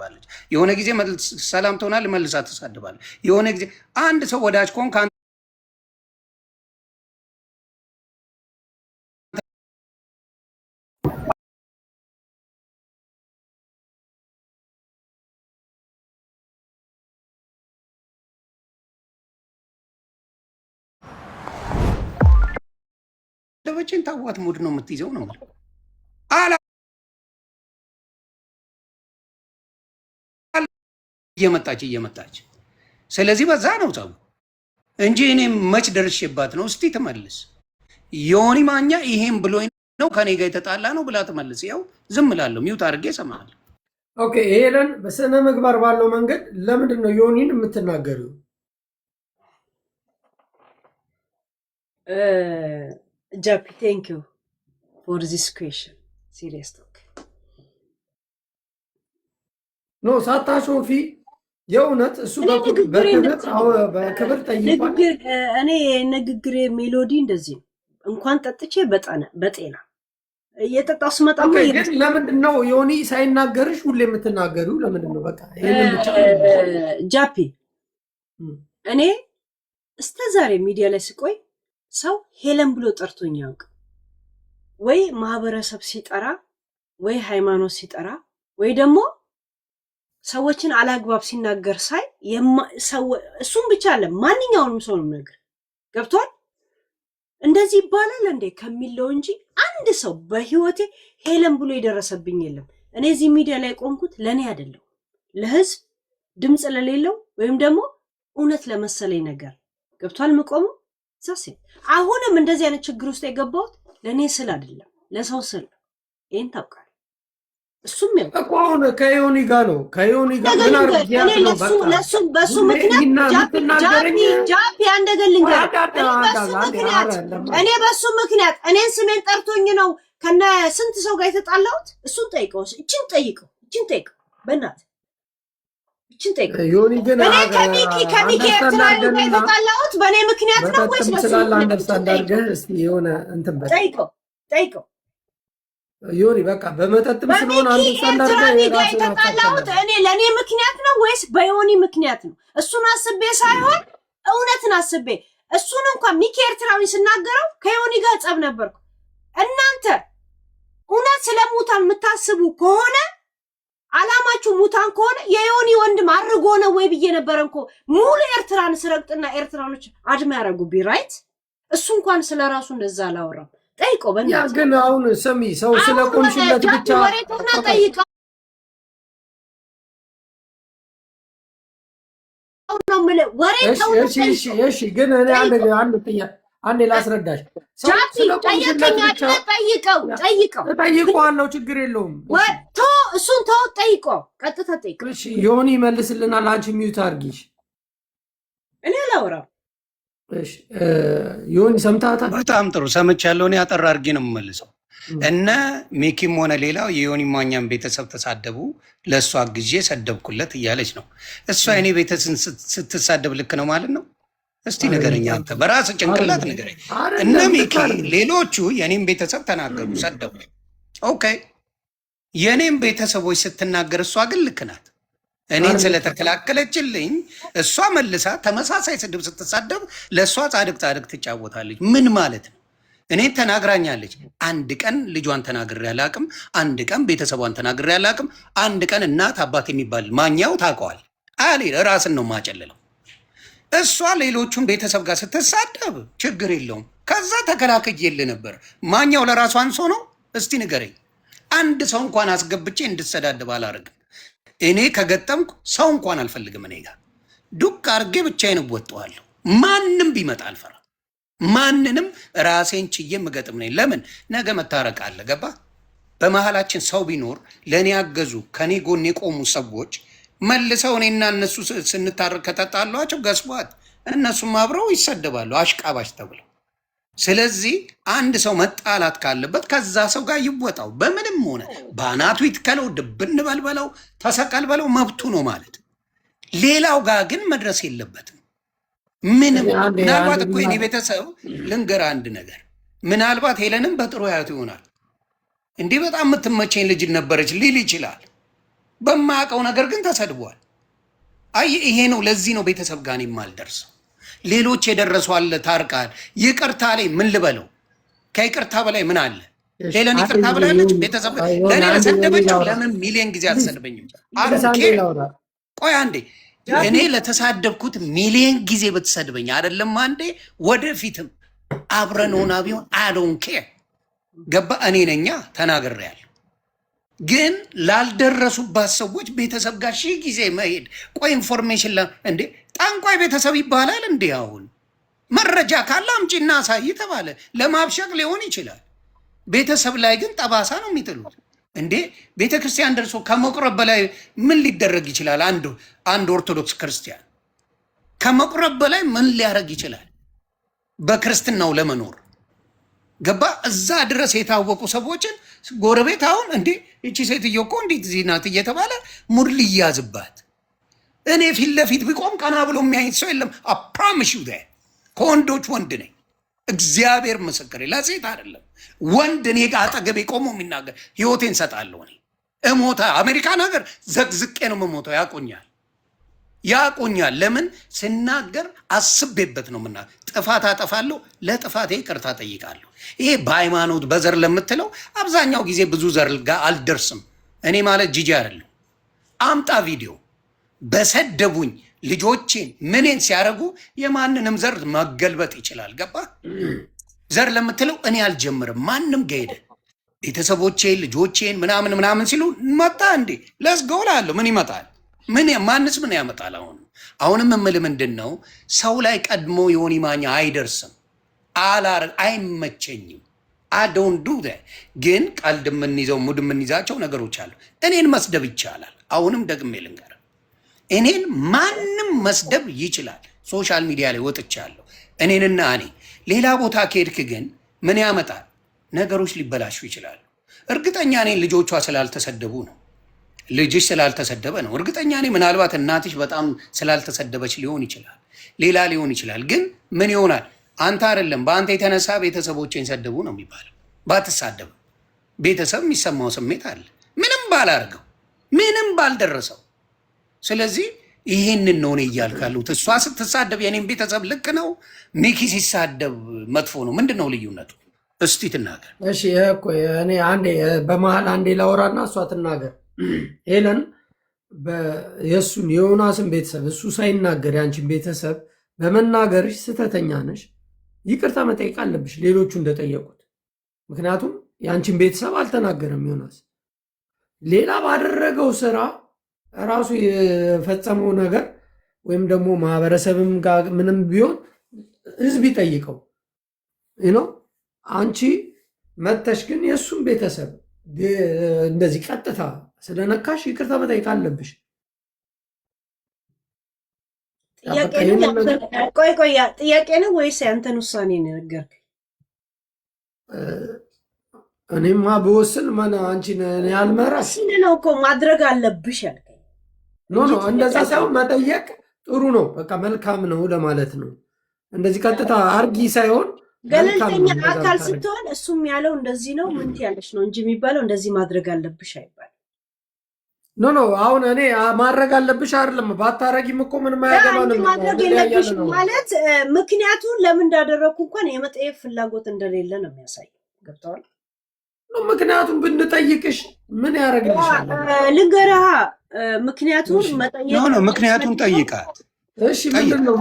ትሳደባለች። የሆነ ጊዜ ሰላም ትሆናል መልሳ ትሳደባለች። የሆነ ጊዜ አንድ ሰው ወዳጅ ከሆንክ ደበችን ታዋት ሙድ ነው የምትይዘው ነው አላ እየመጣች ስለዚህ በዛ ነው ጸቡ እንጂ እኔ መች ደርሼባት ነው። እስቲ ተመልስ። ዮኒ ማኛ ይሄን ብሎ ነው ከኔ ጋር የተጣላ ነው ብላ ተመልስ። ያው ዝም እላለሁ፣ ሚውት አድርጌ እሰማለሁ። ኦኬ ሄለን፣ በስነ ምግባር ባለው መንገድ ለምንድን ነው ዮኒን የምትናገሪው? ጃፒ ቴንክ ዩ ፎር ዚስ ኩዌሽን ሲሪየስ ቶክ ኖ ሳታሾፊ የእውነት እሱ በክብር ጠይቋል። እኔ ንግግሬ ሜሎዲ እንደዚህ ነው። እንኳን ጠጥቼ በጤና እየጠጣሁ ስመጣ ለምንድን ነው ዮኒ ሳይናገርሽ ሁሌ የምትናገሪው? ለምንድን ነው? በቃ ይሄንን ብቻ ጃፒ። እኔ እስከ ዛሬ ሚዲያ ላይ ስቆይ ሰው ሄለን ብሎ ጠርቶኝ ያውቅ ወይ ማህበረሰብ ሲጠራ ወይ ሃይማኖት ሲጠራ ወይ ደግሞ ሰዎችን አላግባብ ሲናገር ሳይ እሱም ብቻ አለ ማንኛውንም ሰው ነው ነገር ገብቷል። እንደዚህ ይባላል እንዴ ከሚለው እንጂ አንድ ሰው በህይወቴ ሄለን ብሎ የደረሰብኝ የለም። እኔ እዚህ ሚዲያ ላይ ቆምኩት ለኔ አይደለም ለህዝብ ድምጽ ለሌለው ወይም ደግሞ እውነት ለመሰለኝ ነገር ገብቷል መቆሙ ዛሴ። አሁንም እንደዚህ አይነት ችግር ውስጥ የገባሁት ለኔ ስል አይደለም ለሰው ስል ይሄን ታውቃለህ። እሱም ያው እኮ አሁን ከዮኒ ጋር ነው ከዮኒ ጋር ምን አርጊያ ነው? በቃ በሱ ምክንያት ጃፒ አንደገልኝ እኔ በሱ ምክንያት እኔን ስሜን ጠርቶኝ ነው ከነ ስንት ሰው ጋር የተጣላሁት። እሱን ጠይቀው፣ እቺን ጠይቀው በእናትህ እቺን ጠይቀው። ዮኒ ግን እኔ ከሚኪ ኤርትራዊ ጋር የተጣላሁት በእኔ ምክንያት ነው ወይስ በሱ ምክንያት? እስቲ የሆነ እንትን ጠይቀው ዮኒ በቃ በመጠጥም ስለሆነ አንዱ ስታንዳርድ የተጣላሁት እኔ ለኔ ምክንያት ነው ወይስ በዮኒ ምክንያት ነው? እሱን አስቤ ሳይሆን እውነትን አስቤ። እሱን እንኳን ሚኪ ኤርትራዊ ስናገረው ከዮኒ ጋር ጸብ ነበርኩ። እናንተ እውነት ስለሙታን የምታስቡ ከሆነ አላማችሁ ሙታን ከሆነ የዮኒ ወንድም አርጎ ነው ወይ ብዬ ነበረንኮ ሙሉ ኤርትራን ስረግጥና ኤርትራኖች አድማ ያረጉብኝ ራይት። እሱ እንኳን ስለራሱ እንደዛ አላወራም። ጠይቀው በእናትህ። ያ ግን አሁን ሰሚ ሰው ስለቆምሽለት ብቻ ወሬቱና ጠይቀው ነው ማለት ወሬቱ። እሺ ግን እኔ አንዴ ላስረዳሽ። ሰው ስለቆምሽለት ብቻ ጠይቀው ችግር የለውም። ወጥቶ እሱን ተው ጠይቀው፣ ቀጥታ ጠይቀው። እሺ ዮኒ መልስልናል። አንቺ ሚዩት አድርጊሽ። እኔ አላወራም። እሺ ዮኒ ሰምታታ? በጣም ጥሩ ሰምቻለሁ። እኔ አጠር አድርጌ ነው የምመልሰው። እነ ሚኪም ሆነ ሌላው የዮኒ ማኛን ቤተሰብ ተሳደቡ፣ ለእሷ ጊዜ ሰደብኩለት እያለች ነው እሷ። የኔ ቤተሰብ ስትሳደብ ልክ ነው ማለት ነው? እስቲ ንገረኝ አንተ በራስ ጭንቅላት ንገረኝ። እነ ሚኪ ሌሎቹ የኔም ቤተሰብ ተናገሩ፣ ሰደቡ። ኦኬ የኔም ቤተሰቦች ስትናገር እሷ ግን ልክ ናት። እኔን ስለተከላከለችልኝ እሷ መልሳ ተመሳሳይ ስድብ ስትሳደብ ለእሷ ጻድቅ ትጫወታለች። ምን ማለት ነው? እኔን ተናግራኛለች። አንድ ቀን ልጇን ተናግሬ አላቅም። አንድ ቀን ቤተሰቧን ተናግሬ አላቅም። አንድ ቀን እናት አባት የሚባል ማኛው ታውቀዋል አሌ ራስን ነው ማጨልለው። እሷ ሌሎቹን ቤተሰብ ጋር ስትሳደብ ችግር የለውም። ከዛ ተከላክዬልህ ነበር። ማኛው ለራሱ አንሶ ነው? እስቲ ንገረኝ። አንድ ሰው እንኳን አስገብቼ እንድሰዳደብ አላረግም። እኔ ከገጠምኩ ሰው እንኳን አልፈልግም። እኔ ጋር ዱቅ አርጌ ብቻዬን እወጣዋለሁ። ማንም ቢመጣ አልፈራ። ማንንም ራሴን ችዬ የምገጥም ነኝ። ለምን ነገ መታረቅ አለ። ገባ? በመሃላችን ሰው ቢኖር ለእኔ ያገዙ ከኔ ጎን የቆሙ ሰዎች መልሰው እኔና እነሱ ስንታረቅ ከተጣሏቸው ገስቧት እነሱም አብረው ይሰደባሉ አሽቃባሽ ተብለው። ስለዚህ አንድ ሰው መጣላት ካለበት ከዛ ሰው ጋር ይወጣው። በምንም ሆነ በአናቱ ይትከለው፣ ድብን በልበለው፣ ተሰቀል በለው፣ መብቱ ነው ማለት። ሌላው ጋር ግን መድረስ የለበትም። ምንም ምናልባት እኮ የኔ ቤተሰብ ልንገር አንድ ነገር፣ ምናልባት ሄለንም በጥሩ ያቱ ይሆናል እንዲህ በጣም የምትመቸኝ ልጅ ነበረች ሊል ይችላል። በማያውቀው ነገር ግን ተሰድቧል። አይ ይሄ ነው። ለዚህ ነው ቤተሰብ ጋር የማልደርሰው። ሌሎች የደረሱ አለ ታርቃል። ይቅርታ ላይ ምን ልበለው? ከይቅርታ በላይ ምን አለ? ሌላን ይቅርታ ብላለች። ቤተሰብ ለእኔ ለሰደበችው ለምን ሚሊዮን ጊዜ አትሰድበኝም? ቆይ አንዴ እኔ ለተሳደብኩት ሚሊዮን ጊዜ ብትሰድበኝ አይደለም አንዴ ወደፊትም አብረን ሆና ቢሆን አዶን ኬር ገባ። እኔ ነኛ ተናግሬያለሁ። ግን ላልደረሱባት ሰዎች ቤተሰብ ጋር ሺህ ጊዜ መሄድ ቆይ ኢንፎርሜሽን እንዴ ጠንቋይ ቤተሰብ ይባላል እንዴ? አሁን መረጃ ካለ አምጪና አሳይ ተባለ። ለማብሸቅ ሊሆን ይችላል። ቤተሰብ ላይ ግን ጠባሳ ነው የሚጥሉት እንዴ። ቤተ ክርስቲያን ደርሶ ከመቁረብ በላይ ምን ሊደረግ ይችላል? አንድ ኦርቶዶክስ ክርስቲያን ከመቁረብ በላይ ምን ሊያደርግ ይችላል? በክርስትናው ለመኖር ገባ። እዛ ድረስ የታወቁ ሰዎችን ጎረቤት አሁን እንዴ እቺ ሴትዮ እኮ እንዴት እዚህ ናት እየተባለ ሙድ ሊያዝባት። እኔ ፊት ለፊት ቢቆም ቀና ብሎ የሚያይት ሰው የለም። አፕራምሽ ከወንዶች ወንድ ነኝ። እግዚአብሔር ምስክሬ፣ ለሴት አይደለም ወንድ እኔ ጋር አጠገቤ ቆሞ የሚናገር ህይወቴን ሰጣለሁ። እኔ እሞታ አሜሪካን ሀገር ዘቅዝቄ ነው የምሞተው። ያቆኛል። ለምን ስናገር አስቤበት ነው ምና ጥፋት አጠፋለሁ። ለጥፋቴ ይቅርታ ጠይቃለሁ። ይሄ በሃይማኖት በዘር ለምትለው አብዛኛው ጊዜ ብዙ ዘር ጋር አልደርስም። እኔ ማለት ጂጂ አይደለሁ። አምጣ ቪዲዮ በሰደቡኝ ልጆቼን ምንን ሲያደርጉ የማንንም ዘር መገልበጥ ይችላል። ገባ። ዘር ለምትለው እኔ አልጀምርም። ማንም ገሄደ ቤተሰቦቼን ልጆቼን ምናምን ሲሉ መጣ እንዴ ለስገውላለሁ። ምን ይመጣል? ማንስ ምን ያመጣል? አሁንም የምል ምንድን ነው ሰው ላይ ቀድሞ ዮኒ ማኛ አይደርስም። አይመቸኝም። አዶን ዱ ግን ቀልድ የምንይዘው ሙድ የምንይዛቸው ነገሮች አሉ። እኔን መስደብ ይቻላል። አሁንም ደግሜ ልንገር፣ እኔን ማንም መስደብ ይችላል። ሶሻል ሚዲያ ላይ ወጥቻለሁ እኔንና እኔ። ሌላ ቦታ ከሄድክ ግን ምን ያመጣል? ነገሮች ሊበላሹ ይችላሉ። እርግጠኛ እኔን ልጆቿ ስላልተሰደቡ ነው። ልጅሽ ስላልተሰደበ ነው። እርግጠኛ ነኝ ምናልባት እናትሽ በጣም ስላልተሰደበች ሊሆን ይችላል፣ ሌላ ሊሆን ይችላል። ግን ምን ይሆናል? አንተ አይደለም በአንተ የተነሳ ቤተሰቦቼን ሰደቡ ነው የሚባለው። ባትሳደብ ቤተሰብ የሚሰማው ስሜት አለ፣ ምንም ባላርገው፣ ምንም ባልደረሰው። ስለዚህ ይህንን ነው እኔ እያልኩ ያለሁት። እሷ ስትሳደብ የኔም ቤተሰብ ልክ ነው፣ ሚኪ ሲሳደብ መጥፎ ነው። ምንድን ነው ልዩነቱ? እስቲ ትናገር። እሺ እኮ እኔ አንዴ በመሀል አንዴ ላውራና እሷ ትናገር። ሄለን የእሱን የዮናስን ቤተሰብ እሱ ሳይናገር ያንቺን ቤተሰብ በመናገርሽ ስህተተኛ ነሽ። ይቅርታ መጠየቅ አለብሽ ሌሎቹ እንደጠየቁት። ምክንያቱም ያንቺን ቤተሰብ አልተናገረም ዮናስ። ሌላ ባደረገው ስራ ራሱ የፈጸመው ነገር ወይም ደግሞ ማህበረሰብም ጋር ምንም ቢሆን ህዝብ ይጠይቀው ነው። አንቺ መተሽ ግን የእሱን ቤተሰብ እንደዚህ ቀጥታ ስለነካሽ ይቅርታ መጠየቅ አለብሽ። ጥያቄ ነው ወይስ ያንተን ውሳኔ ነው የነገርከኝ? እኔማ ብወስን አንቺን ያልመራሽ ነው እኮ ማድረግ አለብሽ ያልከኝ። ኖ እንደዛ ሳይሆን መጠየቅ ጥሩ ነው፣ በቃ መልካም ነው ለማለት ነው። እንደዚህ ቀጥታ አርጊ ሳይሆን ገለልተኛ አካል ስትሆን እሱም ያለው እንደዚህ ነው ምን ያለሽ ነው እንጂ የሚባለው እንደዚህ ማድረግ አለብሽ አይባልም። ኖ አሁን እኔ ማድረግ አለብሽ አይደለም። ባታረጊም እኮ ምንም አያገባንም። ማድረግ የለብሽ ማለት ምክንያቱም ለምን እንዳደረኩ እንኳን የመጠየቅ ፍላጎት እንደሌለ ነው የሚያሳየው። ገብተዋል? ምክንያቱም ብንጠይቅሽ ምን ያደርግልሻል? ልንገርሃ ምክንያቱም መጠየቅ ነው። ምክንያቱም ጠይቃት። እሺ ምንድን ነው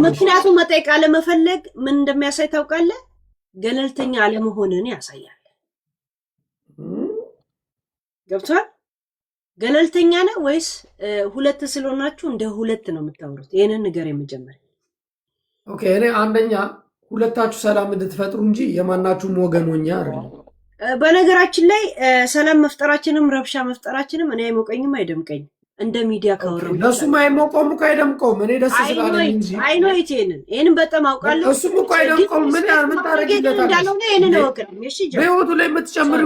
ምክንያቱም መጠየቅ አለመፈለግ ምን እንደሚያሳይ ታውቃለህ? ገለልተኛ አለመሆንን ያሳያል። ገብቷል? ገለልተኛ ነህ ወይስ ሁለት ስለሆናችሁ እንደ ሁለት ነው የምታወሩት? ይሄንን ነገር የመጀመሪያ ኦኬ። እኔ አንደኛ ሁለታችሁ ሰላም እንድትፈጥሩ እንጂ የማናችሁም ወገን ሆኜ አይደለም። በነገራችን ላይ ሰላም መፍጠራችንም ረብሻ መፍጠራችንም እኔ አይሞቀኝም አይደምቀኝም። እንደ ሚዲያ ካወራው ለሱም አይሞቀውም እኮ አይደምቀውም። እኔ ደስ ስላለኝ እንጂ አይኖ ይሄንን በጣም አውቃለሁ። እሱም እኮ አይደምቀውም። ምን ታረጊለታለሽ? ይሄንን ወቅም እሺ፣ በህይወቱ ላይ የምትጨምር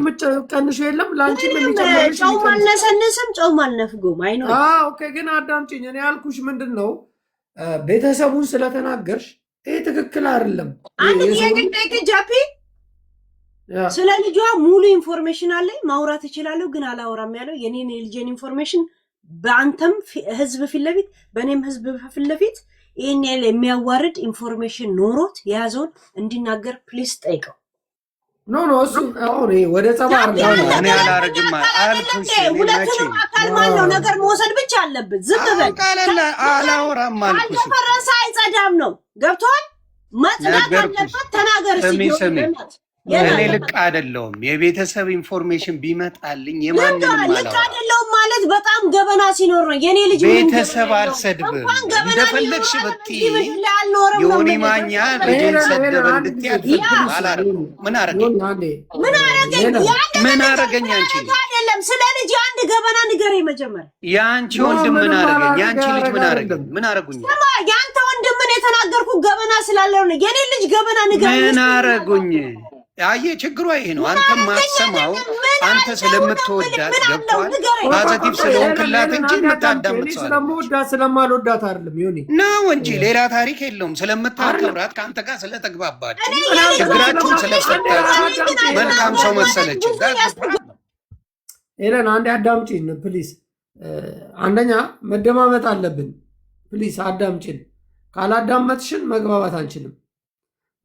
ቀንሽ የለም ላንቺ ምን ይጨምርልሽ? ጨው ማልነሰነስም ጨው ማልነፍጎም አይኖ። ኦኬ። ግን አዳምጪኝ። እኔ ያልኩሽ ምንድነው ቤተሰቡን ስለተናገርሽ ይሄ ትክክል አይደለም። አንድ ጥያቄ ጠይቅ ጃፒ። ስለ ልጇ ሙሉ ኢንፎርሜሽን አለኝ ማውራት እችላለሁ ግን አላወራም ያለው የኔን የልጄን ኢንፎርሜሽን በአንተም ህዝብ ፊት ለፊት በእኔም ህዝብ ፊት ለፊት ይሄን የሚያዋርድ ኢንፎርሜሽን ኖሮት የያዘውን እንዲናገር ፕሊስ ጠይቀው። ኖ እሱ አሁን ወደ ጸባር ነው እኔ አላረግም አልኩሽ። ሁለቱም አካል ማለው ነገር መውሰድ ብቻ አለበት። ዝም በል ቃለላ አላወራም አልኩሽ። ፈረሳ አይጸዳም ነው ገብቷል። መጽዳት አለበት ተናገር ሲሆን እኔ ልክ አይደለሁም። የቤተሰብ ኢንፎርሜሽን ቢመጣልኝ የማንንም ልክ አይደለሁም ማለት በጣም ገበና ሲኖር ነው። የኔ ልጅ ቤተሰብ አልሰድብም እንደፈለግሽ ብትይ የሆነ ማኛ ልጅን ሰደበ እንድትይ አልፈልግም። አላረግም። ምን አረገኝ? ምን አረገኝ? አንቺ አይደለም ስለ ልጅ አንድ ገበና ንገረኝ መጀመሪያ። የአንቺ ወንድም ምን አረገኝ? የአንቺ ልጅ ምን አረገኝ? ምን አረጉኝ? የአንተ ወንድም ምን የተናገርኩ ገበና ስላለው ነው። የኔ ልጅ ገበና ንገረኝ። ምን አረጉኝ? አየ ችግሩ ይሄ ነው። አንተ ማትሰማው አንተ ስለምትወዳት ገብቷል። ፖዚቲቭ ስለሆንክላት እንጂ የምታዳምጥ ሰው ስለምወዳት ስለማልወዳት አይደለም ይሁን ነው እንጂ ሌላ ታሪክ የለውም። ስለምታከብራት ከአንተ ጋር ስለተግባባች ችግራችሁን ስለፈታችሁ መልካም ሰው መሰለች። ኤለን አንዴ አዳምጪን ፕሊስ። አንደኛ መደማመጥ አለብን። ፕሊስ አዳምጪን። ካላዳመጥሽን መግባባት አንችልም።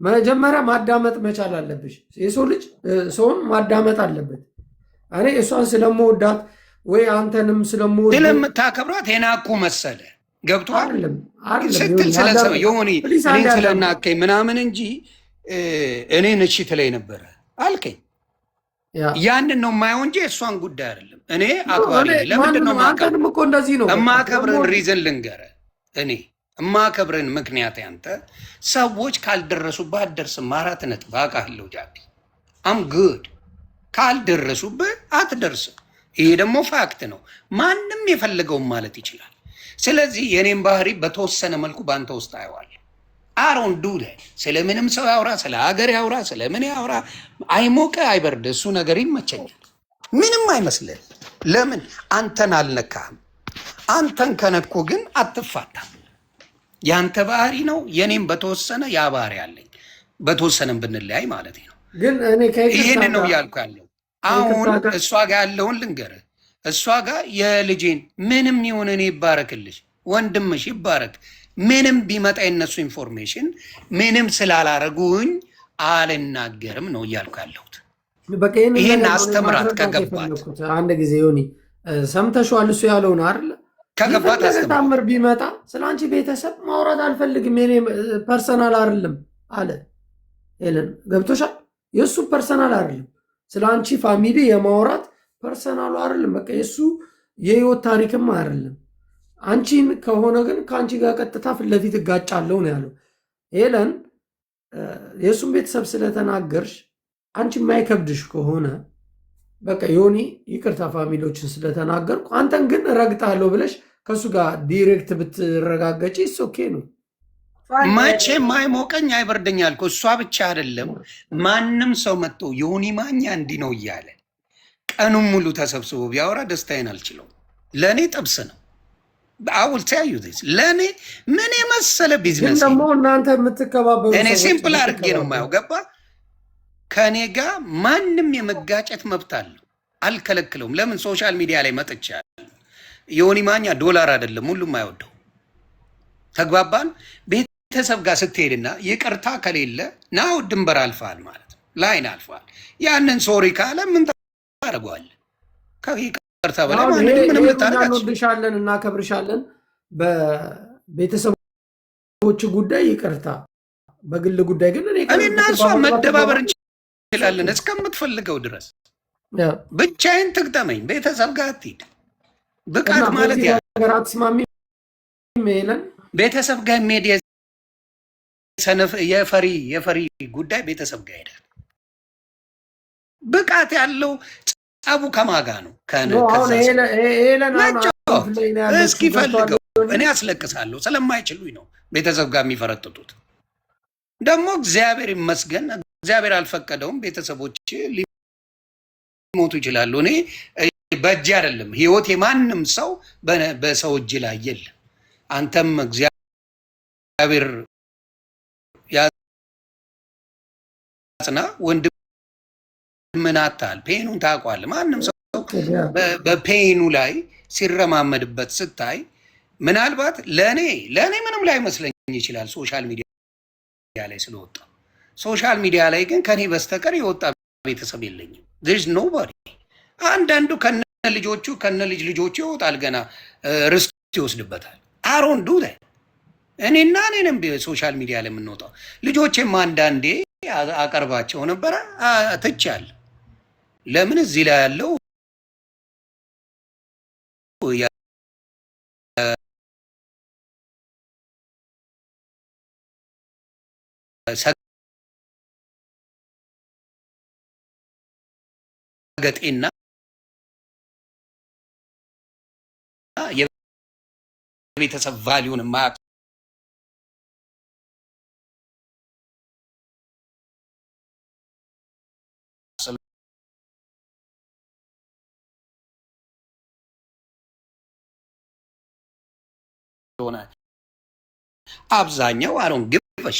መጀመሪያ ማዳመጥ መቻል አለብሽ። የሰው ልጅ ሰውን ማዳመጥ አለበት። እኔ እሷን ስለምወዳት ወይ አንተንም ስለምወድ ስለምታከብራት የናኩ መሰለ ገብቶሃል ስትል ስለሰው የሆነ እኔን ስለናከኝ ምናምን እንጂ እኔን እሺ ትለኝ ነበረ አልከኝ። ያንን ነው የማየው እንጂ እሷን ጉዳይ አይደለም። እኔ አክባሪ ለምንድን ነው የማከብርን ሪዝን ልንገርህ። እኔ የማከብርን ምክንያት ያንተ ሰዎች ካልደረሱብህ አትደርስም። 4 ነጥብ አውቃለሁ ጃቢ አም ጉድ ካልደረሱብህ አትደርስም። ይሄ ደግሞ ፋክት ነው። ማንም የፈለገውን ማለት ይችላል። ስለዚህ የኔም ባህሪ በተወሰነ መልኩ ባንተ ውስጥ አየዋለሁ። አሮን ዱደ ስለምንም ሰው ያውራ፣ ስለ ሀገር ያውራ፣ ስለምን ያውራ፣ አይሞቀ አይበርድ፣ እሱ ነገር ይመቸኛል። ምንም አይመስልህ። ለምን አንተን አልነካህም። አንተን ከነኮ ግን አትፋታም። ያንተ ባህሪ ነው። የኔም በተወሰነ ያ ባህሪ አለኝ። በተወሰነም ብንለያይ ማለት ነው። ግን እኔ ይሄን ነው እያልኩ ያለው። አሁን እሷ ጋር ያለውን ልንገርህ። እሷ ጋር የልጄን ምንም ይሁን እኔ ይባረክልሽ፣ ወንድምሽ ይባረክ፣ ምንም ቢመጣ የነሱ ኢንፎርሜሽን ምንም ስላላረጉኝ አልናገርም ነው እያልኩ ያለሁት። ይሄን አስተምራት ከገባት አንድ ጊዜ ሆኒ ሰምተሽዋል። እሱ ያለውን አይደል ከገባት ታምር ቢመጣ ስለ አንቺ ቤተሰብ ማውራት አልፈልግም፣ የኔ ፐርሰናል አይደለም አለ ኤለን። ገብቶሻል? የእሱ ፐርሰናል አይደለም። ስለ አንቺ ፋሚሊ የማውራት ፐርሰናሉ አይደለም። በቃ የእሱ የህይወት ታሪክም አይደለም። አንቺን ከሆነ ግን ከአንቺ ጋር ቀጥታ ፊት ለፊት እጋጫለሁ ነው ያለው ኤለን። የእሱን ቤተሰብ ስለተናገርሽ አንቺ የማይከብድሽ ከሆነ በቃ ዮኒ ይቅርታ ፋሚሊዎችን ስለተናገርኩ አንተን ግን ረግጣለሁ ብለሽ ከእሱ ጋር ዲሬክት ብትረጋገጭ ኦኬ ነው። መቼም አይሞቀኝ አይበርደኝ አልኩ። እሷ ብቻ አይደለም ማንም ሰው መጥቶ ዮኒ ማኛ እንዲህ ነው እያለ ቀኑን ሙሉ ተሰብስቦ ቢያወራ ደስታዬን አልችለው። ለእኔ ጥብስ ነው። አውል ተያዩ ለእኔ ምን የመሰለ ቢዝነስ ደግሞ እናንተ የምትከባበሩ እኔ ሲምፕል አድርጌ ነው የማየው። ገባ? ከእኔ ጋር ማንም የመጋጨት መብት አለው፣ አልከለክለውም። ለምን ሶሻል ሚዲያ ላይ መጥቻለሁ። ዮኒ ማኛ ዶላር አይደለም ሁሉም አይወደው። ተግባባን? ቤተሰብ ጋር ስትሄድና ይቅርታ ከሌለ ናው ድንበር አልፋል ማለት ነው። ላይን አልፋል። ያንን ሶሪ ካለ ምን ታደርገዋለህ? ከይቅርታ በላይ ምንም እንወድሻለን፣ እናከብርሻለን። በቤተሰቦች ጉዳይ ይቅርታ፣ በግል ጉዳይ ግን እኔና እሷ መደባበር እንችላለን እስከምትፈልገው ድረስ። ብቻዬን ትግጠመኝ፣ ቤተሰብ ጋር አትሂድ። ብቃት ማለት ያ አትስማሚ ሜለን ቤተሰብ ጋር የሚሄድ የፈሪ ጉዳይ ቤተሰብ ጋር ሄዳል። ብቃት ያለው ጸቡ ከማጋ ነው። እስኪ ፈልገው እኔ አስለቅሳለሁ። ስለማይችሉኝ ነው ቤተሰብ ጋር የሚፈረጥጡት። ደግሞ እግዚአብሔር ይመስገን እግዚአብሔር አልፈቀደውም። ቤተሰቦች ሊሞቱ ይችላሉ። እኔ በእጅ አይደለም ህይወት የማንም ሰው በሰው እጅ ላይ የለም። አንተም እግዚአብሔር ያጽና ወንድም ምን አታል ፔኑን ታውቋለህ። ማንም ሰው በፔኑ ላይ ሲረማመድበት ስታይ ምናልባት ለእኔ ምንም ላይ መስለኝ ይችላል ሶሻል ሚዲያ ላይ ስለወጣ። ሶሻል ሚዲያ ላይ ግን ከኔ በስተቀር የወጣ ቤተሰብ የለኝም። there's nobody። አንዳንዱ ከነ ልጅ ልጆቹ ይወጣል፣ ገና ርስት ይወስድበታል። አሮን ዱ እኔና እኔንም ሶሻል ሚዲያ ላይ የምንወጣው ልጆቼም አንዳንዴ አቀርባቸው ነበረ፣ ትቻለሁ። ለምን እዚህ ላይ ያለው ገጤና የቤተሰብ ቫሊዩን ማያውቅ ስለሆነ አብዛኛው አሮን ግበሽ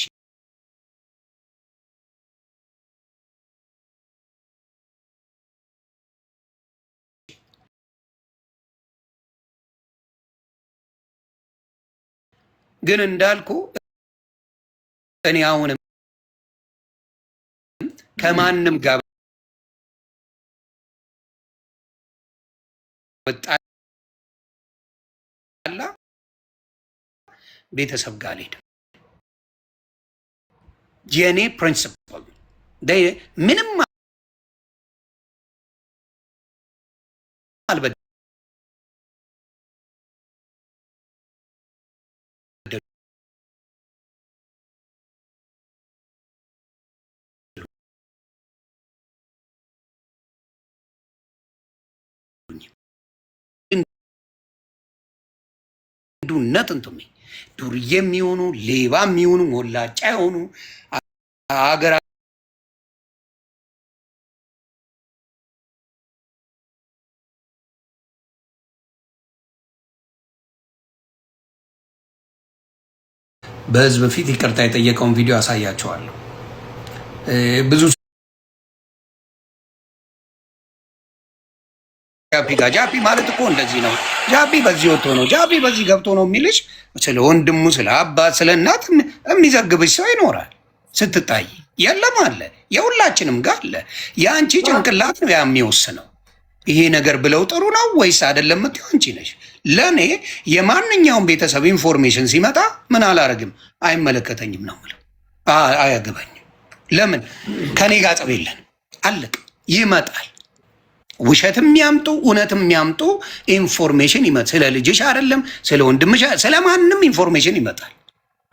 ግን እንዳልኩ እኔ አሁንም ከማንም ጋር ወጣላ ቤተሰብ ጋር ልሄድ የኔ ፕሪንሲፕል ምንም አልበደልኩም። ዱነት እንትሜ ዱርዬ የሚሆኑ ሌባ የሚሆኑ ሞላጫ የሆኑ ሀገር በህዝብ ፊት ይቅርታ የጠየቀውን ቪዲዮ አሳያቸዋለሁ። ብዙ ጃፒ ማለት እኮ እንደዚህ ነው። ጃፒ በዚህ ወጥቶ ነው፣ ጃፒ በዚህ ገብቶ ነው የሚልሽ። ስለ ወንድሙ፣ ስለ አባት፣ ስለ እናት የሚዘግብሽ ሰው ይኖራል። ስትታይ የለም አለ፣ የሁላችንም ጋር አለ። የአንቺ ጭንቅላት ነው የሚወስነው ይሄ ነገር ብለው ጥሩ ነው ወይስ አይደለም የምትይው አንቺ ነሽ። ለእኔ የማንኛውም ቤተሰብ ኢንፎርሜሽን ሲመጣ ምን አላረግም፣ አይመለከተኝም ነው የምለው። አያገባኝም። ለምን ከኔ ጋር ጠብ የለን፣ አለቅ። ይመጣል ውሸት የሚያምጡ እውነት የሚያምጡ ኢንፎርሜሽን ይመጣል። ስለ ልጅሽ አይደለም ስለ ወንድምሽ፣ ስለ ማንም ኢንፎርሜሽን ይመጣል።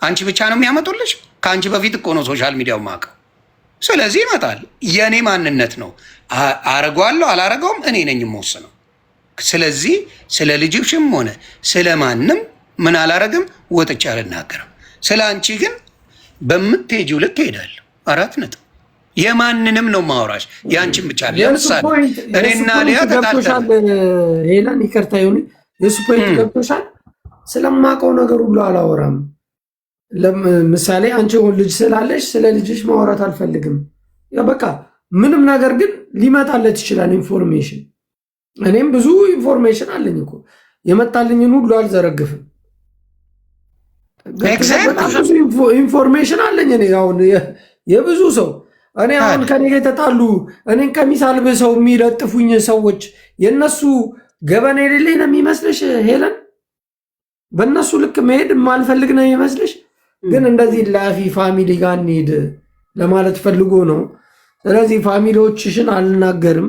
አንቺ ብቻ ነው የሚያመጡልሽ። ከአንቺ በፊት እኮ ነው ሶሻል ሚዲያው ማቀው። ስለዚህ ይመጣል። የእኔ ማንነት ነው። አረገዋለሁ አላረገውም እኔ ነኝ የምወስነው። ስለዚህ ስለ ልጅሽም ሆነ ስለ ማንም ምን አላረግም፣ ወጥቼ አልናገርም። ስለ አንቺ ግን በምትሄጂው ልክ እሄዳለሁ። 4 ነጥብ። የማንንም ነው ማውራሽ፣ የአንቺን ብቻ ለምሳሌ እኔና ሊያ ተጣልተን ሄለን ይቅርታ ይሁን፣ የሱ ፖይንት ገብቶሻል። ስለማውቀው ነገር ሁሉ አላወራም። ለምሳሌ አንቺ ልጅ ስላለሽ ስለ ልጅሽ ማውራት አልፈልግም። ያ በቃ ምንም ነገር ግን ሊመጣለት ይችላል ኢንፎርሜሽን። እኔም ብዙ ኢንፎርሜሽን አለኝ እኮ የመጣልኝን ሁሉ አልዘረግፍም። ብዙ ኢንፎርሜሽን አለኝ እኔ አሁን የብዙ ሰው እኔ አሁን ከኔ ጋር የተጣሉ እኔን ቀሚስ አልብሰው የሚለጥፉኝ ሰዎች የነሱ ገበና የሌለኝ ነው የሚመስልሽ ሄለን? በእነሱ ልክ መሄድ የማልፈልግ ነው የሚመስልሽ? ግን እንደዚህ ላፊ ፋሚሊ ጋር እንሂድ ለማለት ፈልጎ ነው። ስለዚህ ፋሚሊዎችሽን አልናገርም።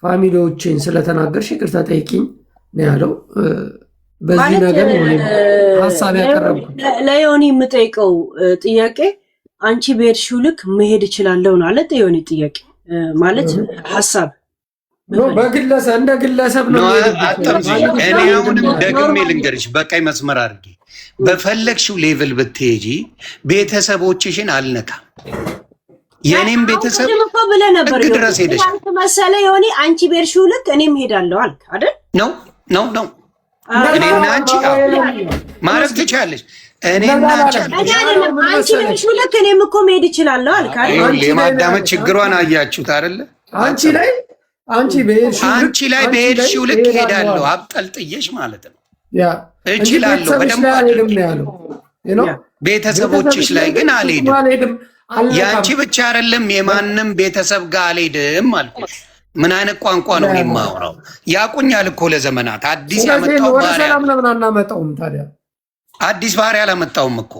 ፋሚሊዎችን ስለተናገርሽ ይቅርታ ጠይቂኝ ነው ያለው። በዚህ ነገር ሀሳብ ያቀረብኩት ለዮኒ የምጠይቀው ጥያቄ አንቺ በሄድሽው ልክ መሄድ እችላለሁ ነው አለ ዮኒ። ጥያቄ ማለት ሀሳብ በግለሰብ እንደ ግለሰብ ነው። እኔ አሁንም ደግሜ ልንገርሽ፣ በቀይ መስመር አድርጌ በፈለግሽው ሌቭል ብትሄጂ ቤተሰቦችሽን አልነካም። የኔም ቤተሰብ እኮ ብለህ ነበር ድረስ ሄደሽ መሰለ ዮኒ። አንቺ በሄድሽው ልክ እኔም ሄዳለሁ አልክ አይደል? ነው እኔና አንቺ ማረግ ትችያለሽ። እኔና አንቺ አንቺ ነሽ ሁለት እኔም እኮ መሄድ እችላለሁ አልካ። የማዳመጥ ችግሯን አያችሁት አይደለ? አንቺ ላይ በሄድሽው ልክ ሄዳለሁ አብጠልጥዬሽ ማለት ነው። እችላለሁ በደንብ ቤተሰቦችሽ ላይ ግን አልሄድም። የአንቺ ብቻ አይደለም የማንም ቤተሰብ ጋር አልሄድም አልኩሽ። ምን አይነት ቋንቋ ነው የማወራው? ያቁኛል እኮ ለዘመናት። አዲስ ያመጣው አዲስ ባህሪ አላመጣውም እኮ።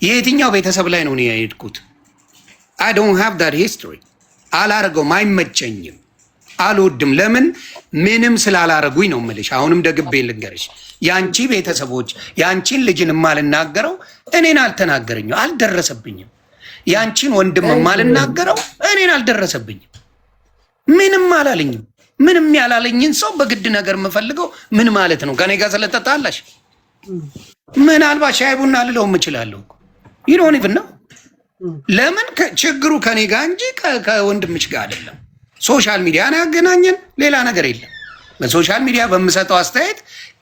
የየትኛው ቤተሰብ ላይ ነው የሄድኩት? I don't have that history። አላረገውም፣ አይመቸኝም፣ አልወድም። ለምን? ምንም ስላላረጉኝ ነው የምልሽ። አሁንም ደግቤ ልንገርሽ፣ የአንቺ ቤተሰቦች የአንቺን ልጅን የማልናገረው እኔን አልተናገረኝም፣ አልደረሰብኝም። የአንቺን ወንድም የማልናገረው እኔን አልደረሰብኝም፣ ምንም አላለኝም። ምንም ያላለኝን ሰው በግድ ነገር የምፈልገው ምን ማለት ነው? ከኔ ጋር ስለጠጣላሽ ምናልባት ሻይ ቡና ልለው እችላለሁ። ይሮን ይብና ለምን ችግሩ ከኔ ጋር እንጂ ከወንድምሽ ጋር አይደለም። ሶሻል ሚዲያ ነው ያገናኘን፣ ሌላ ነገር የለም። በሶሻል ሚዲያ በምሰጠው አስተያየት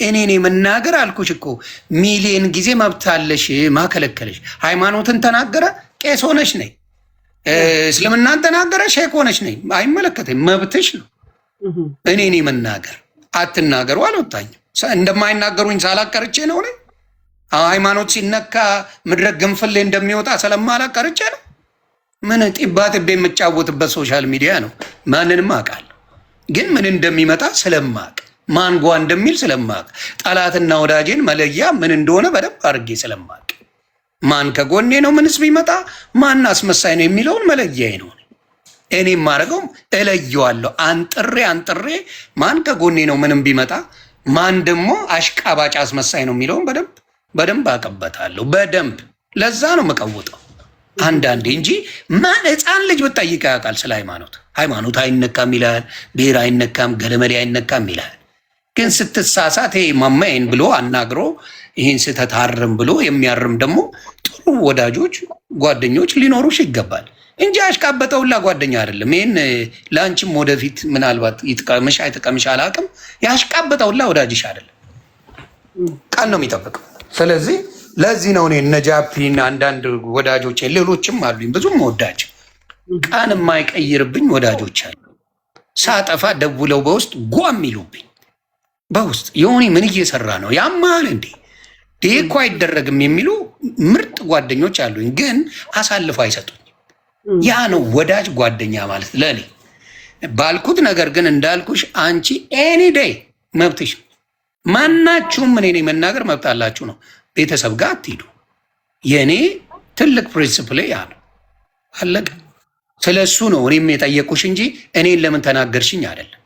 እኔን የመናገር አልኩሽ እኮ ሚሊዮን ጊዜ መብት አለሽ። ማከለከለሽ? ሃይማኖትን ተናገረ ቄስ ሆነሽ ነኝ፣ እስልምናን ተናገረ ሼክ ሆነሽ ነኝ፣ አይመለከተኝ፣ መብትሽ ነው። እኔን የመናገር አትናገሩ አልወጣኝም። እንደማይናገሩኝ ሳላቀርቼ ነው እኔ ሃይማኖት ሲነካ ምድረ ግንፍሌ እንደሚወጣ ስለማላቀርቼ ነው። ምን ጢባ ጥቤ የምጫወትበት ሶሻል ሚዲያ ነው። ማንንም አውቃለሁ፣ ግን ምን እንደሚመጣ ስለማቅ፣ ማን ጓ እንደሚል ስለማቅ፣ ጠላትና ወዳጄን መለያ ምን እንደሆነ በደንብ አድርጌ ስለማቅ፣ ማን ከጎኔ ነው፣ ምንስ ቢመጣ ማን አስመሳይ ነው የሚለውን መለያዬ ነው። እኔ የማደርገውም እለየዋለሁ። አንጥሬ ማን ከጎኔ ነው ምንም ቢመጣ፣ ማን ደግሞ አሽቃባጭ አስመሳይ ነው የሚለውን በደንብ አቀበታለሁ። በደንብ ለዛ ነው መቀውጠው አንዳንዴ እንጂ ማን ሕፃን ልጅ ብትጠይቅ ያውቃል ስለ ሃይማኖት አይነካም ይላል፣ ብሔር አይነካም፣ ገለመሌ አይነካም ይላል። ግን ስትሳሳት ማማዬን ብሎ አናግሮ ይህን ስህተት አርም ብሎ የሚያርም ደግሞ ጥሩ ወዳጆች ጓደኞች ሊኖሩሽ ይገባል እንጂ አሽቃበጠውላ ጓደኛ አይደለም። ይህን ለአንቺም ወደፊት ምናልባት ይጥቀምሽ አይጥቀምሽ አላውቅም። ያሽቃበጠውላ ወዳጅሽ አይደለም፣ ቃል ነው የሚጠብቀው። ስለዚህ ለዚህ ነው እኔ እነ ጃፒና አንዳንድ ወዳጆች ሌሎችም አሉኝ ብዙም ወዳጅ ቃን የማይቀይርብኝ ወዳጆች አሉ። ሳጠፋ ደውለው በውስጥ ጓም ይሉብኝ በውስጥ የሆነ ምን እየሰራ ነው ያማል እንዴ ይሄ እኮ አይደረግም የሚሉ ምርጥ ጓደኞች አሉኝ፣ ግን አሳልፎ አይሰጡኝ። ያ ነው ወዳጅ ጓደኛ ማለት ለእኔ ባልኩት ነገር። ግን እንዳልኩሽ አንቺ ኤኒ ዴይ መብትሽ፣ ማናችሁም እኔ መናገር መብት አላችሁ ነው። ቤተሰብ ጋር አትሂዱ። የእኔ ትልቅ ፕሪንስፕል ያ ነው፣ አለቀ። ስለ እሱ ነው እኔም የጠየቁሽ እንጂ እኔን ለምን ተናገርሽኝ አይደለም።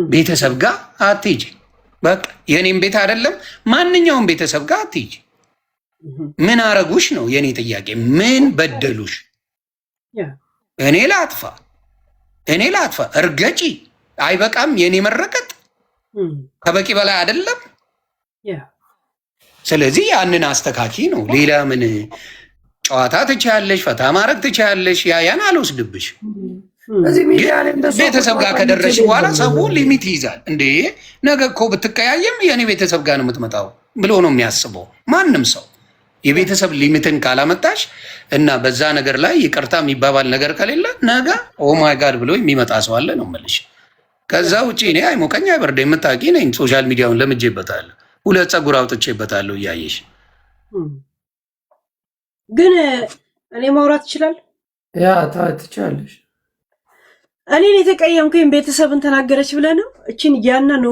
ቤተሰብ ጋር አትሂጂ፣ በቃ የእኔም ቤት አይደለም ማንኛውም ቤተሰብ ጋር አትሂጂ። ምን አረጉሽ ነው የእኔ ጥያቄ። ምን በደሉሽ? እኔ ላጥፋ እርገጪ አይበቃም? የእኔ መረቀጥ ከበቂ በላይ አይደለም? ስለዚህ ያንን አስተካኪ ነው። ሌላ ምን ጨዋታ ትችያለሽ፣ ፈታ ማድረግ ትችያለሽ። ያን አልወስድብሽ። ቤተሰብ ጋር ከደረሽ በኋላ ሰው ሊሚት ይይዛል። እንዴ ነገ እኮ ብትቀያየም የእኔ ቤተሰብ ጋር ነው የምትመጣው ብሎ ነው የሚያስበው ማንም ሰው። የቤተሰብ ሊሚትን ካላመጣሽ እና በዛ ነገር ላይ ይቅርታ የሚባባል ነገር ከሌለ ነገ ኦማይ ጋድ ብሎ የሚመጣ ሰው አለ ነው የምልሽ። ከዛ ውጭ እኔ አይሞቀኝ አይበርደ የምታውቂ ነኝ። ሶሻል ሚዲያውን ለምጄበታለሁ፣ 2 ፀጉር አውጥቼበታለሁ እያየሽ። ግን እኔ ማውራት ይችላል። ያ ትችላለሽ። እኔን የተቀየምኩኝ ቤተሰብን ተናገረች ብለህ ነው? እችን ያና ነው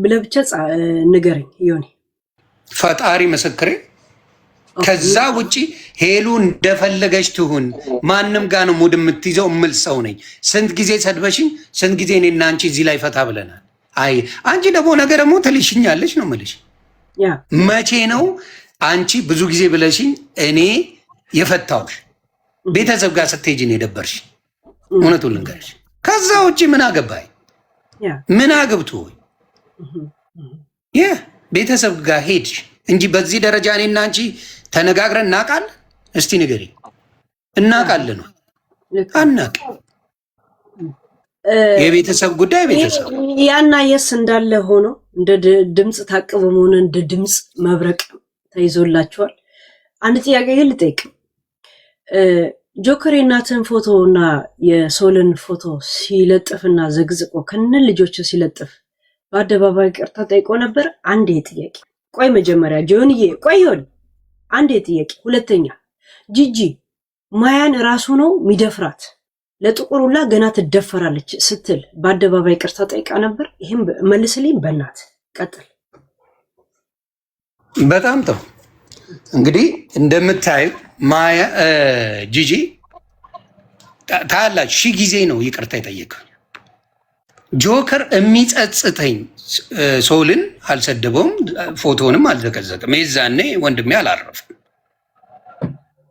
ብለህ ብቻ ንገረኝ ዮኒ። ፈጣሪ ምስክሬ። ከዛ ውጪ ሄሉ እንደፈለገች ትሁን፣ ማንም ጋር ነው ሙድ የምትይዘው እምል ሰው ነኝ። ስንት ጊዜ ሰድበሽኝ፣ ስንት ጊዜ እኔና አንቺ እዚህ ላይ ፈታ ብለናል። አይ አንቺ ደግሞ ነገ ደግሞ ትልሽኛለች ነው የምልሽ። መቼ ነው አንቺ ብዙ ጊዜ ብለሽኝ እኔ የፈታውሽ? ቤተሰብ ጋር ስትሄጂ ነው የደበርሽ። እውነቱን ልንገርሽ። ከዛ ውጭ ምን አገባኝ? ምን አገብቶ ቤተሰብ ጋር ሄድሽ እንጂ በዚህ ደረጃ እኔና አንቺ ተነጋግረን እናውቃለን? እስቲ ንገሪ። እናውቃለን ነው? አናውቅም። የቤተሰብ ጉዳይ ቤተሰብ ያና የስ እንዳለ ሆኖ እንደ ድምፅ ታቅቦ መሆን እንደ ድምፅ መብረቅ ተይዞላቸዋል። አንድ ጥያቄ ግን ልጠይቅ። ጆከር የእናትን ፎቶ እና የሶልን ፎቶ ሲለጥፍና ዘግዝቆ ከነ ልጆቹ ሲለጥፍ በአደባባይ ይቅርታ ጠይቆ ነበር? አንዴ ጥያቄ። ቆይ መጀመሪያ ጆንዬ ቆይሆን አንዴ ጥያቄ። ሁለተኛ ጂጂ ማያን ራሱ ነው ሚደፍራት ለጥቁሩላ ገና ትደፈራለች ስትል በአደባባይ ይቅርታ ጠይቃ ነበር? ይህም መልስልኝ በእናት ቀጥል። በጣም ጥሩ። እንግዲህ እንደምታዩ ማያ ጂጂ ታላች ሺህ ጊዜ ነው ይቅርታ የጠየቀው። ጆከር የሚጸጽተኝ ሶልን አልሰደበውም፣ ፎቶንም አልዘቀዘቅም። የዛኔ ወንድሜ አላረፈም።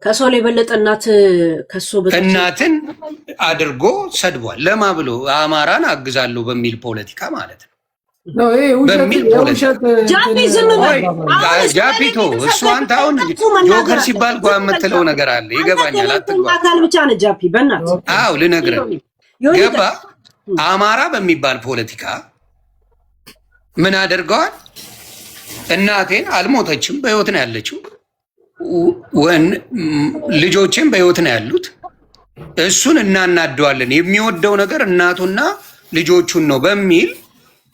ከሶል የበለጠ እናትን አድርጎ ሰድቧል። ለማ ብሎ አማራን አግዛለሁ በሚል ፖለቲካ ማለት ነው። ጃፒቶ እሱ አንተ አሁን ጆከር ሲባል ጓ የምትለው ነገር አለ። ይገባኛል። አካል ብቻ ነው ጃፒ በእናትህ። አዎ ልነግርህ ገባ። አማራ በሚባል ፖለቲካ ምን አድርገዋል? እናቴን አልሞተችም፣ በህይወት ነው ያለችው። ልጆችም በህይወት ነው ያሉት። እሱን እናናደዋለን። የሚወደው ነገር እናቱና ልጆቹን ነው በሚል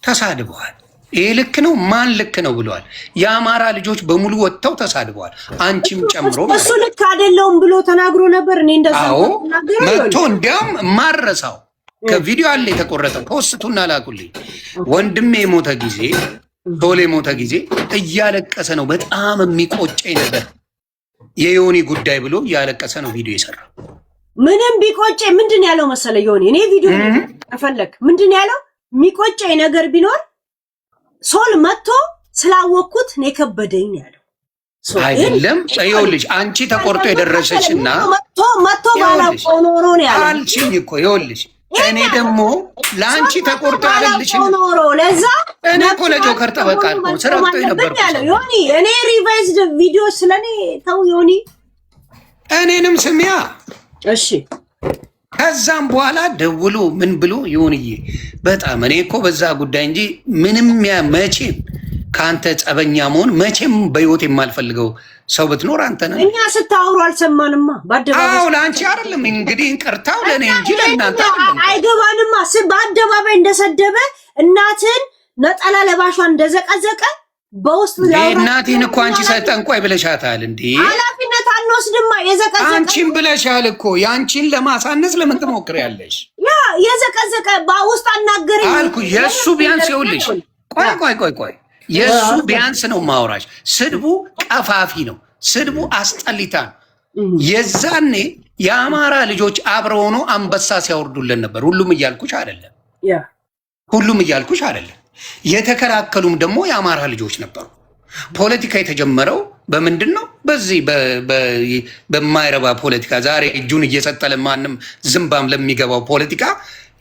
ተሳድበዋል። ይህ ልክ ነው? ማን ልክ ነው ብለዋል? የአማራ ልጆች በሙሉ ወጥተው ተሳድበዋል፣ አንቺም ጨምሮ። እሱ ልክ አይደለውም ብሎ ተናግሮ ነበር። እኔ እንደዛ መጥቶ እንዲያውም ማረሳው ከቪዲዮ አለ የተቆረጠው፣ ፖስቱና ላኩልኝ። ወንድሜ የሞተ ጊዜ ቶሌ የሞተ ጊዜ እያለቀሰ ነው። በጣም የሚቆጨኝ ነገር የዮኒ ጉዳይ ብሎ እያለቀሰ ነው ቪዲዮ የሰራው። ምንም ቢቆጨ ምንድን ያለው መሰለ ዮኒ፣ እኔ ቪዲዮ ከፈለክ ምንድን ያለው የሚቆጨኝ ነገር ቢኖር ሶል መጥቶ ስላወቅኩት ነው የከበደኝ ያለው አይደለም። ይኸውልሽ አንቺ ተቆርጦ የደረሰችና መጥቶ ባላውቀው ኖሮ ነው ያለው አልሽኝ እኮ። ይኸውልሽ እኔ ደግሞ ለአንቺ ተቆርጦ ያለልሽኝ ኖሮ ለዛ እኔ እኮ ለጆከር ጠበቃ ነው ስረግጦ የነበርኩት ያለው ዮኒ። እኔ ሪቫይዝድ ቪዲዮ ስለኔ ተው ዮኒ፣ እኔንም ስሚያ እሺ። ከዛም በኋላ ደውሎ ምን ብሎ ዮኒዬ በጣም እኔ እኮ በዛ ጉዳይ እንጂ ምንም መቼም ከአንተ ጸበኛ መሆን መቼም በህይወት የማልፈልገው ሰው ብትኖር አንተ ነህ። እኛ ስታወሩ አልሰማንማ በአደባባይ። አዎ ለአንቺ አይደለም እንግዲህ እንቅርታው ለእኔ እንጂ ለእናንተ አይገባንማ። በአደባባይ እንደሰደበ እናትን ነጠላ ለባሿን እንደዘቀዘቀ በውስጥ እናቴን እኮ አንቺ ጠንቋይ ብለሻታል እንዴ? ኃላፊነት አንወስድማ። የዘቀዘቀ አንቺን ብለሻል እኮ። የአንቺን ለማሳነስ ለምን ትሞክሪያለሽ? ያ የዘቀዘቀ በውስጥ አናገረኝ አልኩ። የእሱ ቢያንስ ይኸውልሽ፣ ቆይ የእሱ ቢያንስ ነው ማውራሽ። ስድቡ ቀፋፊ ነው። ስድቡ አስጠሊታ ነው። የዛኔ የአማራ ልጆች አብረው ሆኖ አንበሳ ሲያወርዱልን ነበር። ሁሉም እያልኩሽ አይደለም። የተከላከሉም ደግሞ የአማራ ልጆች ነበሩ። ፖለቲካ የተጀመረው በምንድን ነው? በዚህ በማይረባ ፖለቲካ ዛሬ እጁን እየሰጠለ ማንም ዝምባም ለሚገባው ፖለቲካ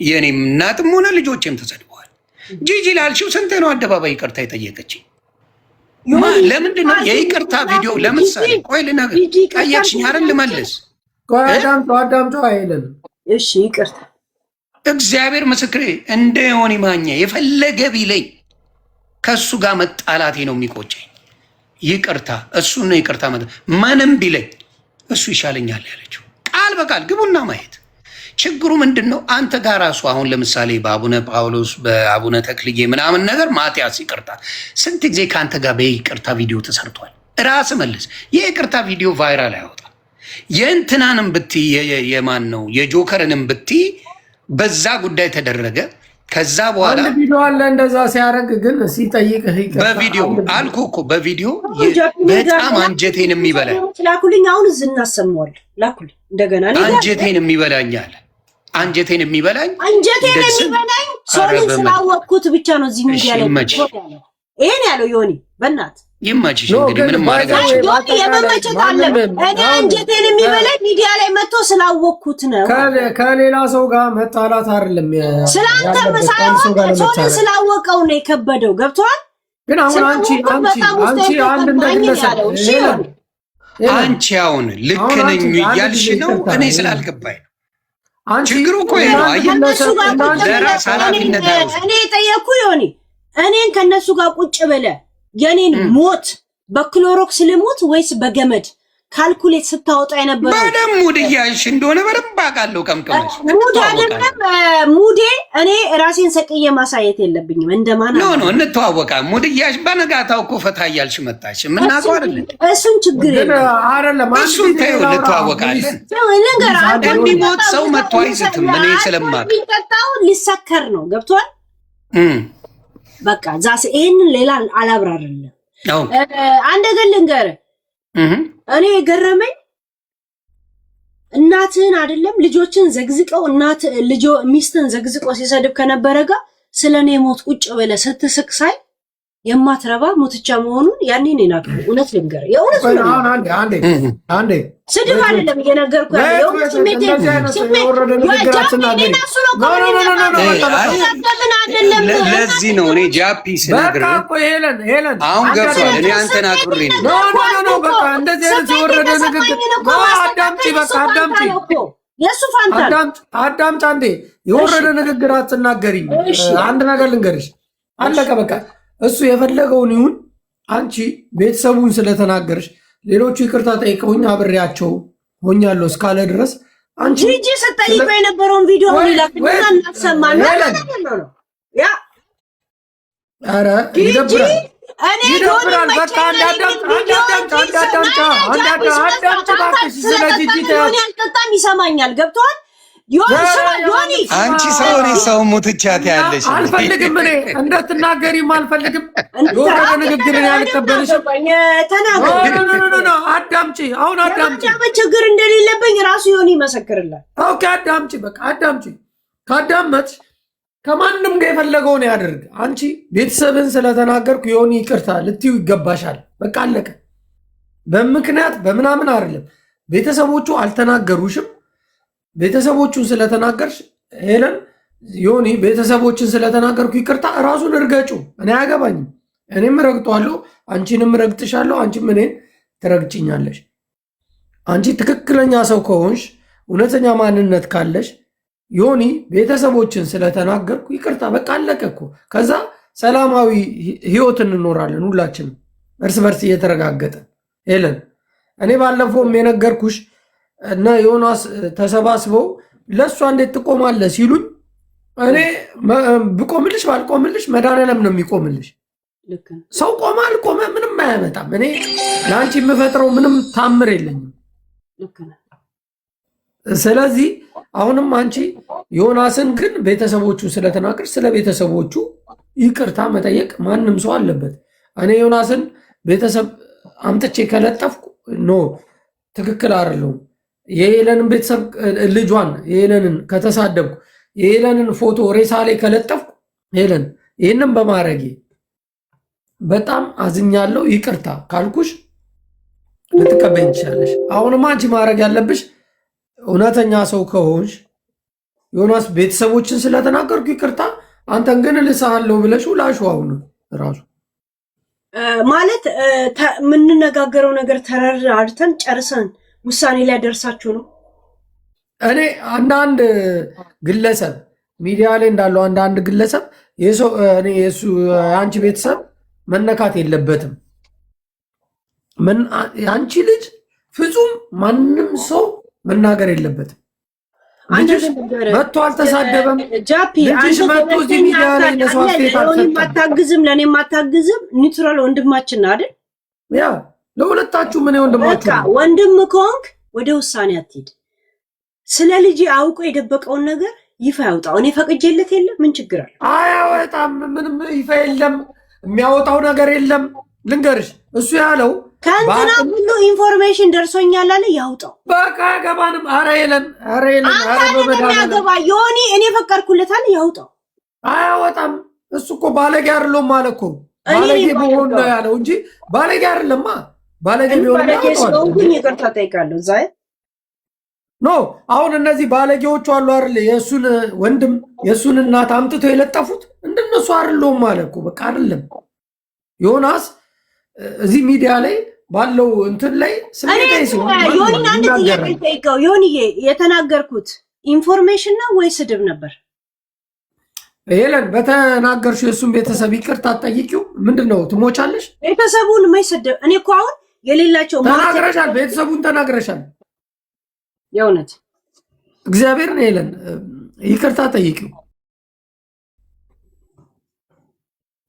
የኔም እናትም ሆነ ልጆችም ተሰድበዋል። ጂጂ ላልሽው ስንቴ ነው አደባባይ ይቅርታ የጠየቀች? ለምንድን ነው የይቅርታ ቪዲዮ? ለምሳሌ ቆይ ልነግር፣ ጠየቅሽኝ አይደል? ልመልስ። አዳምጦ አይልም። እሺ ይቅርታ። እግዚአብሔር ምስክሬ እንደ ዮኒ ማኛ የፈለገ ቢለኝ ከእሱ ጋር መጣላቴ ነው የሚቆጨኝ። ይቅርታ እሱ ነው ይቅርታ ምንም ቢለኝ እሱ ይሻለኛል ያለችው ቃል በቃል ግቡና ማየት። ችግሩ ምንድን ነው? አንተ ጋር ራሱ አሁን ለምሳሌ በአቡነ ጳውሎስ በአቡነ ተክልዬ ምናምን ነገር ማቲያስ ይቅርታ ስንት ጊዜ ከአንተ ጋር በይቅርታ ቪዲዮ ተሰርቷል። ራስ መልስ የይቅርታ ቪዲዮ ቫይራል ያወጣል። የእንትናንም ብትይ የማን ነው የጆከርንም ብትይ በዛ ጉዳይ ተደረገ። ከዛ በኋላ ቪዲዮ አለ እንደዛ ሲያደርግ ግን ሲጠይቅህ በቪዲዮ አልኩ እኮ በቪዲዮ በጣም አንጀቴን የሚበላኝ ላኩልኝ። አሁን እዚህ እናሰማዋለን። ላኩልኝ እንደገና አንጀቴን የሚበላኛል። አንጀቴን የሚበላኝ ሶሪ ስላወቅኩት ብቻ ነው። እዚህ ሚዲያ ላይ ይሄን ያለው ዮኒ በእናት ይመችሽ። እንግዲህ ምንም ማድረግ የመመቸት አለ። እኔ አንጀቴን የሚበላኝ ሚዲያ ላይ መጥቶ ስላወቅኩት ነው። ከሌላ ሰው ጋር መጣላት አይደለም። ስለአንተ ሶሪ ስላወቀው ነው የከበደው። ገብቶሃል? ግን አሁን አንቺ አንድ እንደግለሰብ አንቺ አሁን ልክ ነኝ እያልሽ ነው። እኔ ስላልገባኝ ነው። ችግሩ እኮ ነው። እኔ የጠየኩ ዮኒ እኔን ከነሱ ጋር ቁጭ ብለህ የኔን ሞት በክሎሮክስ ልሙት ወይስ በገመድ ካልኩሌት ስታወጣ የነበረው በደም ሙድ እያልሽ እንደሆነ በደንብ አውቃለሁ። ቀምቀመሽ ሙድ አይደለም ሙዴ። እኔ ራሴን ሰቅዬ ማሳየት የለብኝም እንደማን ኖ እንተዋወቃለን። ሙድ እያልሽ በነጋታው እኮ ፈታ እያልሽ መጣሽ። የምናውቀው አይደለም እሱን ችግር አይደለም። እሱን ተይው፣ እንተዋወቃለን። የሚሞት ሰው መጥቶ አይስትም። እኔ ስለማውቅ የሚጠጣው ሊሰከር ነው። ገብቷል። በቃ ዛስ ይሄንን ሌላ አላብራርልም። አንድ ግን ልንገርህ እኔ የገረመኝ እናትህን አይደለም ልጆችን ዘግዝቀው ሚስትን ዘግዝቀው ሲሰድብ ከነበረ ጋር ስለኔ ሞት ቁጭ ብለህ ስትስቅ ሳይ የማትረባ ሞትቻ መሆኑን ያኔ ነው ናቀው። እውነት ልንገርህ የእውነት ነው። አንዴ ስድብ አይደለም እየነገርኩ ያለው የእውነት ስሜት ለዚህ ነው እኔ ጃፒ ስነግርህ አሁን ገብቷል። እኔ አንተን አክብሬ ነው በቃ እንደዚህ አይነት የወረደ ንግግር አዳምጪ። በቃ የእሱ ፋንታ አዳምጪ። አንዴ የወረደ ንግግር አትናገሪኝ። አንድ ነገር ልንገርሽ፣ አለቀ በቃ። እሱ የፈለገውን ይሁን። አንቺ ቤተሰቡን ስለተናገርሽ ሌሎቹ ይቅርታ ጠይቀውኝ አብሬያቸው ሆኛለሁ እስካለ ድረስ አንቺ ጂጂ ስጠይቀው የነበረውን ቪዲዮ ላክና እናሰማና ነው ያ ኧረ ይደብራል። እኔ ይደብራል። በቃ አንዳዳምጪ ስለ ጂጂ ያልጠጣም ይሰማኛል። ገብቶሃል ዮኒ? አንቺ ሰው ሙትቻት ያለሽ አልፈልግም። እኔ እንደትናገሪም አልፈልግም። የወረደ ንግግርን ያልቀበልሽም። አዳምጪ። አሁን አዳምጪ። ችግር እንደሌለብኝ ራሱ ዮኒ ይመሰክርላል። ኦኬ አዳምጪ። በቃ አዳምጪ። ካዳመጥሽ ከማንም ጋር የፈለገውን ያደርግ። አንቺ ቤተሰብን ስለተናገርኩ ዮኒ ይቅርታ ልትዩ ይገባሻል። በቃ አለቀ። በምክንያት በምናምን አይደለም። ቤተሰቦቹ አልተናገሩሽም። ቤተሰቦቹን ስለተናገርሽ ሄለን ዮኒ ቤተሰቦችን ስለተናገርኩ ይቅርታ ራሱን እርገጩ። እኔ አያገባኝም። እኔም ረግጧለሁ፣ አንቺንም ረግጥሻለሁ፣ አንቺም እኔን ትረግጭኛለሽ። አንቺ ትክክለኛ ሰው ከሆንሽ እውነተኛ ማንነት ካለሽ ዮኒ ቤተሰቦችን ስለተናገርኩ ይቅርታ በቃ አለቀ እኮ። ከዛ ሰላማዊ ህይወት እንኖራለን ሁላችንም እርስ በርስ እየተረጋገጠ። ሄለን እኔ ባለፈውም የነገርኩሽ እና ዮናስ ተሰባስበው ለእሷ እንዴት ትቆማለህ ሲሉኝ እኔ ብቆምልሽ ባልቆምልሽ መድኃኒዓለም ነው የሚቆምልሽ። ሰው ቆመ አልቆመ ምንም አያመጣም። እኔ ለአንቺ የምፈጥረው ምንም ታምር የለኝም። ስለዚህ አሁንም አንቺ ዮናስን ግን ቤተሰቦቹ ስለተናገር ስለ ቤተሰቦቹ ይቅርታ መጠየቅ ማንም ሰው አለበት። እኔ ዮናስን ቤተሰብ አምጥቼ ከለጠፍኩ ኖ ትክክል አይደለሁም። የሄለንን ቤተሰብ ልጇን የሄለንን ከተሳደብኩ የሄለንን ፎቶ ሬሳ ላይ ከለጠፍኩ ሄለን ይህንን በማድረጌ በጣም አዝኛለሁ። ይቅርታ ካልኩሽ ልትቀበኝ ትችላለሽ። አሁንም አንቺ ማድረግ ያለብሽ እውነተኛ ሰው ከሆንሽ ዮናስ ቤተሰቦችን ስለተናገርኩ ይቅርታ፣ አንተን ግን ልሳሃለሁ ብለሽ ላሹ። አሁን ራሱ ማለት የምንነጋገረው ነገር ተረራርተን ጨርሰን ውሳኔ ላይ ደርሳችሁ ነው። እኔ አንዳንድ ግለሰብ ሚዲያ ላይ እንዳለው አንዳንድ ግለሰብ የሱ አንቺ ቤተሰብ መነካት የለበትም። አንቺ ልጅ ፍጹም ማንም ሰው መናገር የለበትም። መጥቶ አልተሳደበም። ልጅሽ መጥቶ እዚህ ሚዲያ ላይ ለሰው አስተያየት አልሰጠም። ለእኔ ማታግዝም ኒውትራል ወንድማችን አይደል? ያ ለሁለታችሁ ምን ወንድማችሁ ወንድም ከሆንክ ወደ ውሳኔ አትሄድ። ስለ ልጅ አውቆ የደበቀውን ነገር ይፋ ያውጣው። እኔ ፈቅጄለት የለም ምን ችግር አለ? አያወጣም። ምንም ይፋ የለም፣ የሚያወጣው ነገር የለም። ልንገርሽ እሱ ያለው ከእንትና ሁሉ ኢንፎርሜሽን ደርሶኛል አለ፣ ያውጣው። በቃ ገባንም። ኧረ የለን ያገባ ዮኒ እኔ ፈቀድኩለት አለ፣ ያውጣው። አያወጣም። እሱ እኮ ባለጌ አይደለም ማለት እኮ ባለጌ በሆነ ነው ያለው እንጂ ባለጌ አይደለማ። ባለጌ ቢሆን ስለሆንኩኝ ይቅርታ ጠይቃለሁ። እዛ ኖ አሁን እነዚህ ባለጌዎቹ አሉ አይደል? የእሱን ወንድም የእሱን እናት አምጥተው የለጠፉት እንደነሱ አይደለም ማለት እኮ በቃ አይደለም። ዮናስ እዚህ ሚዲያ ላይ ባለው እንትን ላይ ዮኒ አንድ ጥያቄ ጠይቀው። ዮኒዬ የተናገርኩት ኢንፎርሜሽን ነው ወይ ስድብ ነበር? ሄለን በተናገርሽው የእሱን ቤተሰብ ይቅርታ አትጠይቂው? ምንድን ነው ትሞቻለሽ? ቤተሰቡን ማይሰደብ እኔ እኮ አሁን የሌላቸው ተናግረሻል፣ ቤተሰቡን ተናግረሻል። የእውነት እግዚአብሔርን ሄለን ይቅርታ ጠይቂው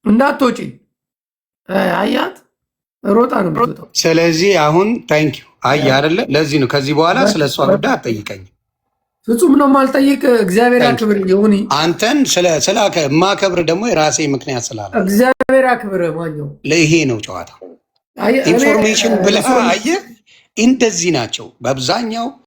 እንዳትወጪ። አያት ሮጣ ነው የምትወጣው። ስለዚህ አሁን ታንኪዩ አየህ አይደለ? ለዚህ ነው ከዚህ በኋላ ስለ እሷ ጉዳይ አትጠይቀኝ። ፍጹም ነው ማልጠይቅ። እግዚአብሔር ያክብር። ይሁን አንተን ማከብር ደግሞ የራሴ ምክንያት ስላለ እግዚአብሔር ያክብር። ማኛው ለይሄ ነው ጨዋታ። ኢንፎርሜሽን ብለህ አየህ፣ እንደዚህ ናቸው በአብዛኛው